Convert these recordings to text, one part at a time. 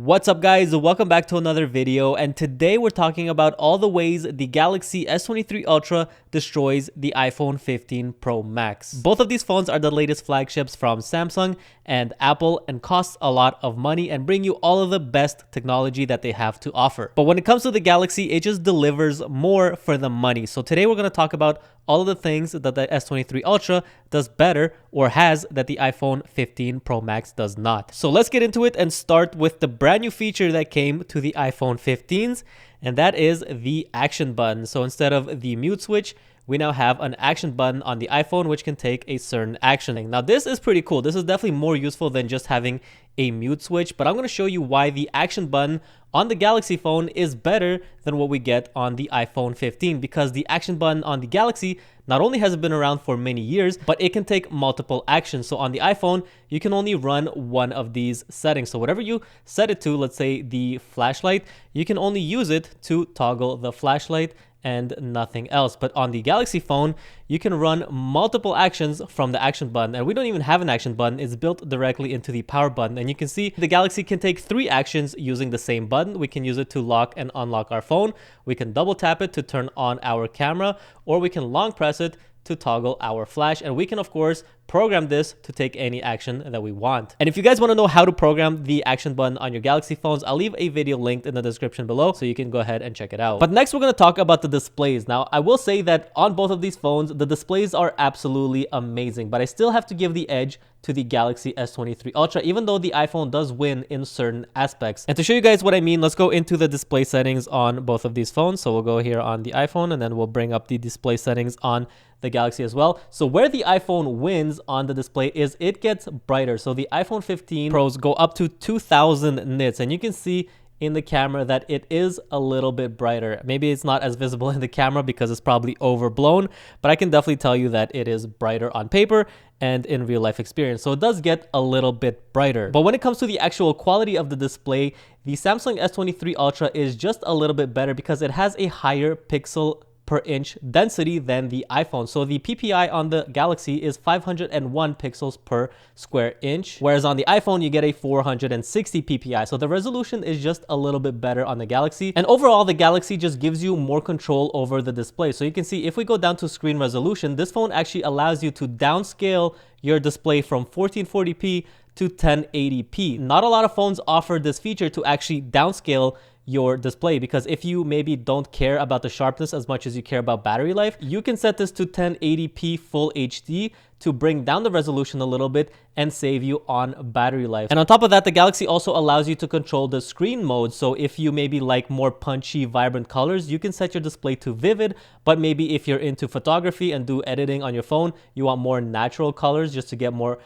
What's up guys, welcome back to another video, and today we're talking about all the ways the Galaxy S23 Ultra destroys the iPhone 15 Pro Max. Both of these phones are the latest flagships from Samsung and Apple and cost a lot of money and bring you all of the best technology that they have to offer. But when it comes to the Galaxy, it just delivers more for the money. So today we're going to talk about all of the things that the S23 Ultra does better or has that the iPhone 15 Pro Max does not. So let's get into it and start with the brand new feature that came to the iPhone 15s, and that is the action button. So instead of the mute switch, we now have an action button on the iPhone which can take a certain action. Now this is pretty cool. This is definitely more useful than just having a mute switch, but I'm going to show you why the action button on the Galaxy phone is better than what we get on the iPhone 15, because the action button on the Galaxy not only has it been around for many years, but it can take multiple actions. So on the iPhone, you can only run one of these settings. So whatever you set it to, let's say the flashlight, you can only use it to toggle the flashlight and nothing else. But on the Galaxy phone, you can run multiple actions from the action button, and we don't even have an action button. It's built directly into the power button, and you can see the Galaxy can take 3 actions using the same button. We can use it to lock and unlock our phone, we can double tap it to turn on our camera, or we can long press it to toggle our flash, and we can of course program this to take any action that we want. And if you guys want to know how to program the action button on your Galaxy phones, I'll leave a video linked in the description below so you can go ahead and check it out. But next we're going to talk about the displays. Now I will say that on both of these phones the displays are absolutely amazing, but I still have to give the edge to the Galaxy S23 Ultra, even though the iPhone does win in certain aspects. And to show you guys what I mean, let's go into the display settings on both of these phones. So we'll go here on the iPhone, and then we'll bring up the display settings on the Galaxy as well. So where the iPhone wins on the display is it gets brighter. So the iPhone 15 Pros go up to 2000 nits, and you can see in the camera that it is a little bit brighter. Maybe it's not as visible in the camera because it's probably overblown, but I can definitely tell you that it is brighter on paper and in real life experience. So it does get a little bit brighter. But when it comes to the actual quality of the display, the Samsung S23 Ultra is just a little bit better because it has a higher pixel per inch density than the iPhone. So the PPI on the Galaxy is 501 pixels per square inch, whereas on the iPhone you get a 460 PPI. So the resolution is just a little bit better on the Galaxy, and overall the Galaxy just gives you more control over the display. So you can see if we go down to screen resolution, this phone actually allows you to downscale your display from 1440p to 1080p. Not a lot of phones offer this feature to actually downscale your display, because if you maybe don't care about the sharpness as much as you care about battery life, you can set this to 1080p full HD to bring down the resolution a little bit and save you on battery life. And on top of that, the Galaxy also allows you to control the screen mode. So if you maybe like more punchy, vibrant colors, you can set your display to vivid. But maybe if you're into photography and do editing on your phone, you want more natural colors just to get more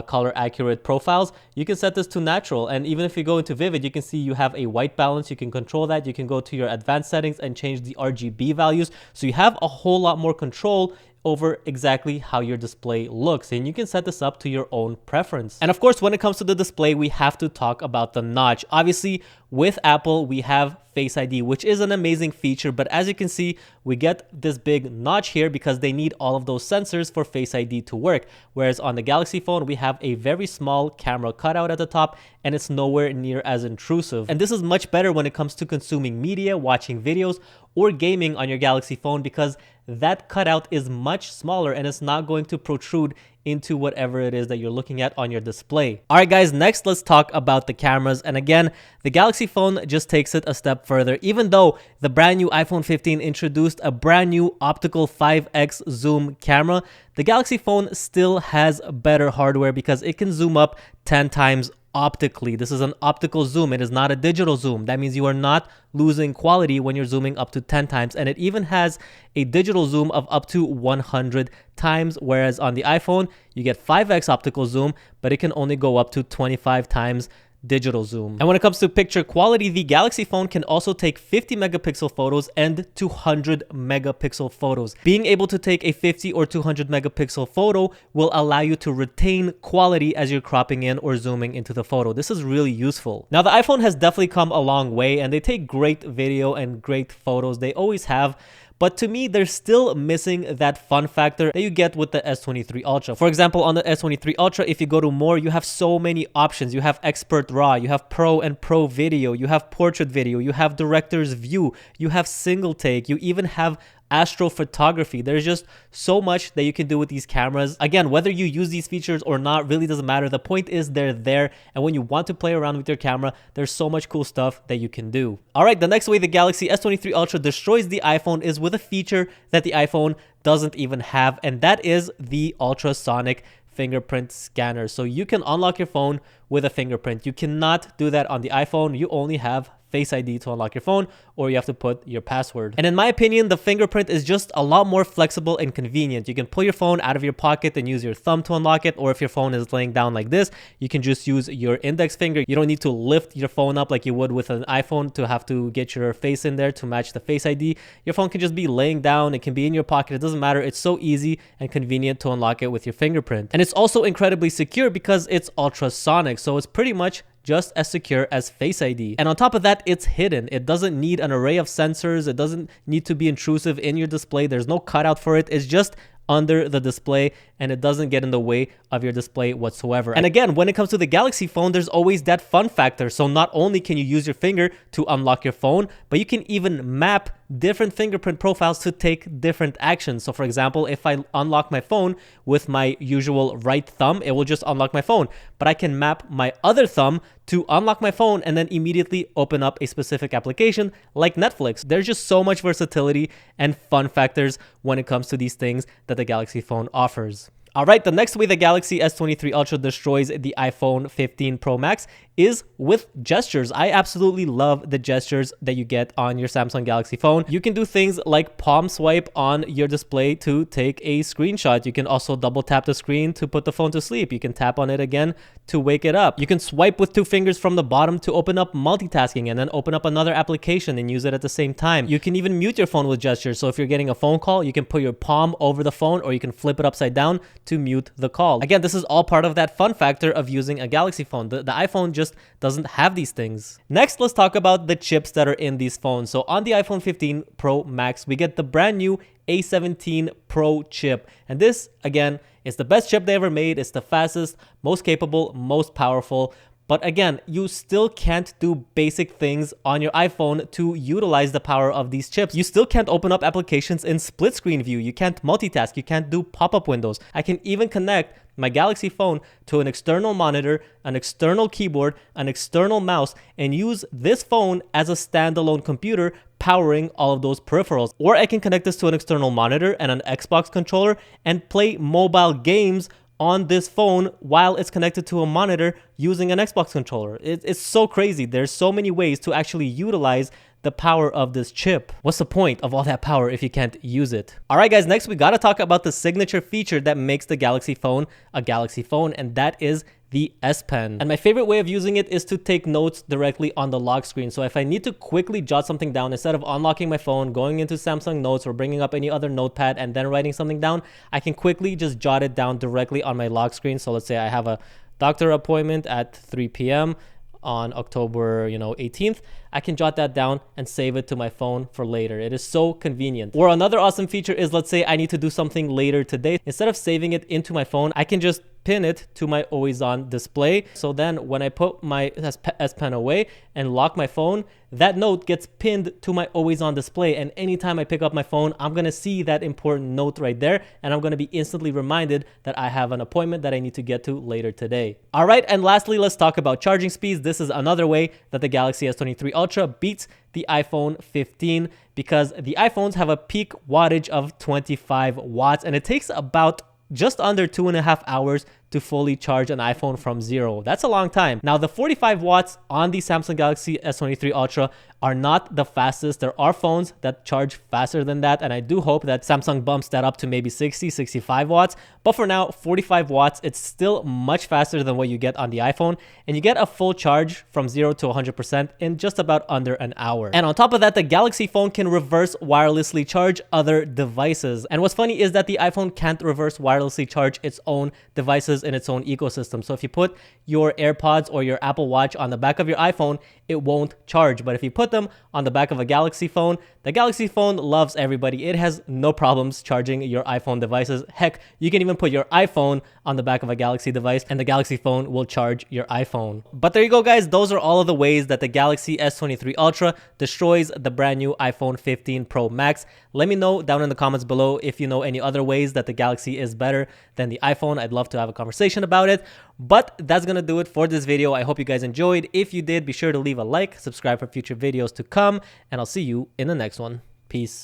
color accurate profiles, you can set this to natural. And even if you go into vivid, you can see you have a white balance. You can control that. You can go to your advanced settings and change the RGB values. So you have a whole lot more control over exactly how your display looks, and you can set this up to your own preference. And of course, when it comes to the display, we have to talk about the notch. Obviously, with Apple, we have Face ID, which is an amazing feature, but as you can see, we get this big notch here because they need all of those sensors for Face ID to work. Whereas on the Galaxy phone, we have a very small camera cutout at the top, and it's nowhere near as intrusive. And this is much better when it comes to consuming media, watching videos, or gaming on your Galaxy phone, because that cutout is much smaller and it's not going to protrude into whatever it is that you're looking at on your display. All right, guys, next let's talk about the cameras. And again, the Galaxy phone just takes it a step further. Even though the brand new iPhone 15 introduced a brand new optical 5x zoom camera, the Galaxy phone still has better hardware because it can zoom up 10 times optically. This is an optical zoom. It is not a digital zoom. That means you are not losing quality when you're zooming up to 10 times. And it even has a digital zoom of up to 100 times, whereas on the iPhone, you get 5x optical zoom, but it can only go up to 25 times digital zoom. And when it comes to picture quality, the Galaxy phone can also take 50 megapixel photos and 200 megapixel photos. Being able to take a 50 or 200 megapixel photo will allow you to retain quality as you're cropping in or zooming into the photo. This is really useful. Now, the iPhone has definitely come a long way, and they take great video and great photos. They always have. but to me, they're still missing that fun factor that you get with the S23 Ultra. For example, on the S23 Ultra, if you go to more, you have so many options. You have expert RAW, you have pro and pro video, you have portrait video, you have director's view, you have single take, you even have astrophotography. There's just so much that you can do with these cameras. Again, whether you use these features or not really doesn't matter. The point is they're there, and when you want to play around with your camera, there's so much cool stuff that you can do. All right, the next way the Galaxy S23 Ultra destroys the iPhone is with a feature that the iPhone doesn't even have, and that is the ultrasonic fingerprint scanner. So you can unlock your phone with a fingerprint. You cannot do that on the iPhone. You only have Face ID to unlock your phone, or you have to put your password. And in my opinion, the fingerprint is just a lot more flexible and convenient. You can pull your phone out of your pocket and use your thumb to unlock it, or if your phone is laying down like this, you can just use your index finger. You don't need to lift your phone up like you would with an iPhone to have to get your face in there to match the Face ID. Your phone can just be laying down. It can be in your pocket. It doesn't matter. It's so easy and convenient to unlock it with your fingerprint. And it's also incredibly secure because it's ultrasonic. So it's pretty much just as secure as Face ID. And on top of that, it's hidden. It doesn't need an array of sensors. It doesn't need to be intrusive in your display. There's no cutout for it. It's just under the display, and it doesn't get in the way of your display whatsoever. And again, when it comes to the Galaxy phone, there's always that fun factor. So not only can you use your finger to unlock your phone, but you can even map different fingerprint profiles to take different actions. So for example, if I unlock my phone with my usual right thumb, it will just unlock my phone. But I can map my other thumb to unlock my phone and then immediately open up a specific application like Netflix. There's just so much versatility and fun factors when it comes to these things that the Galaxy phone offers. All right, the next way the Galaxy S23 Ultra destroys the iPhone 15 Pro Max is with gestures. I absolutely love the gestures that you get on your Samsung Galaxy phone. You can do things like palm swipe on your display to take a screenshot. You can also double tap the screen to put the phone to sleep. You can tap on it again to wake it up. You can swipe with two fingers from the bottom to open up multitasking and then open up another application and use it at the same time. You can even mute your phone with gestures. So if you're getting a phone call, you can put your palm over the phone, or you can flip it upside down to mute the call. Again, this is all part of that fun factor of using a Galaxy phone. The iPhone just doesn't have these things. Next, let's talk about the chips that are in these phones. So on the iPhone 15 Pro Max, we get the brand new A17 Pro chip. And this, again, is the best chip they ever made. It's the fastest, most capable, most powerful. But again, you still can't do basic things on your iPhone to utilize the power of these chips. You still can't open up applications in split screen view. You can't multitask. You can't do pop-up windows. I can even connect my Galaxy phone to an external monitor, an external keyboard, an external mouse, and use this phone as a standalone computer powering all of those peripherals. Or I can connect this to an external monitor and an Xbox controller and play mobile games on this phone while it's connected to a monitor using an Xbox controller. It's so crazy. There's so many ways to actually utilize the power of this chip. What's the point of all that power if you can't use it? All right, guys, next we gotta talk about the signature feature that makes the Galaxy phone a Galaxy phone, and that is the S Pen. And my favorite way of using it is to take notes directly on the lock screen. So if I need to quickly jot something down, instead of unlocking my phone, going into Samsung Notes, or bringing up any other notepad and then writing something down, I can quickly just jot it down directly on my lock screen. So let's say I have a doctor appointment at 3 p.m. on October 18th. I can jot that down and save it to my phone for later. It is so convenient. Or another awesome feature is, let's say I need to do something later today. Instead of saving it into my phone, I can just pin it to my always on display. So then when I put my S Pen away and lock my phone, that note gets pinned to my always on display. And anytime I pick up my phone, I'm gonna see that important note right there. And I'm gonna be instantly reminded that I have an appointment that I need to get to later today. All right, and lastly, let's talk about charging speeds. This is another way that the Galaxy S23 Ultra beats the iPhone 15, because the iPhones have a peak wattage of 25 watts, and it takes about just under 2.5 hours to fully charge an iPhone from zero. That's a long time. Now, the 45 watts on the Samsung Galaxy S23 Ultra are not the fastest. There are phones that charge faster than that, and I do hope that Samsung bumps that up to maybe 60, 65 watts. But for now, 45 watts, it's still much faster than what you get on the iPhone, and you get a full charge from 0 to 100% in just about under an hour. And on top of that, the Galaxy phone can reverse wirelessly charge other devices. And what's funny is that the iPhone can't reverse wirelessly charge its own devices in its own ecosystem. So if you put your AirPods or your Apple Watch on the back of your iPhone, it won't charge. But if you put put them on the back of a Galaxy phone, the Galaxy phone loves everybody. It has no problems charging your iPhone devices. Heck, you can even put your iPhone on the back of a Galaxy device and the Galaxy phone will charge your iPhone. But there you go, guys. Those are all of the ways that the Galaxy S23 Ultra destroys the brand new iPhone 15 Pro Max. Let me know down in the comments below if you know any other ways that the Galaxy is better than the iPhone. I'd love to have a conversation about it. But that's gonna do it for this video. I hope you guys enjoyed. If you did, be sure to leave a like, subscribe for future videos to come, and I'll see you in the next one. Peace.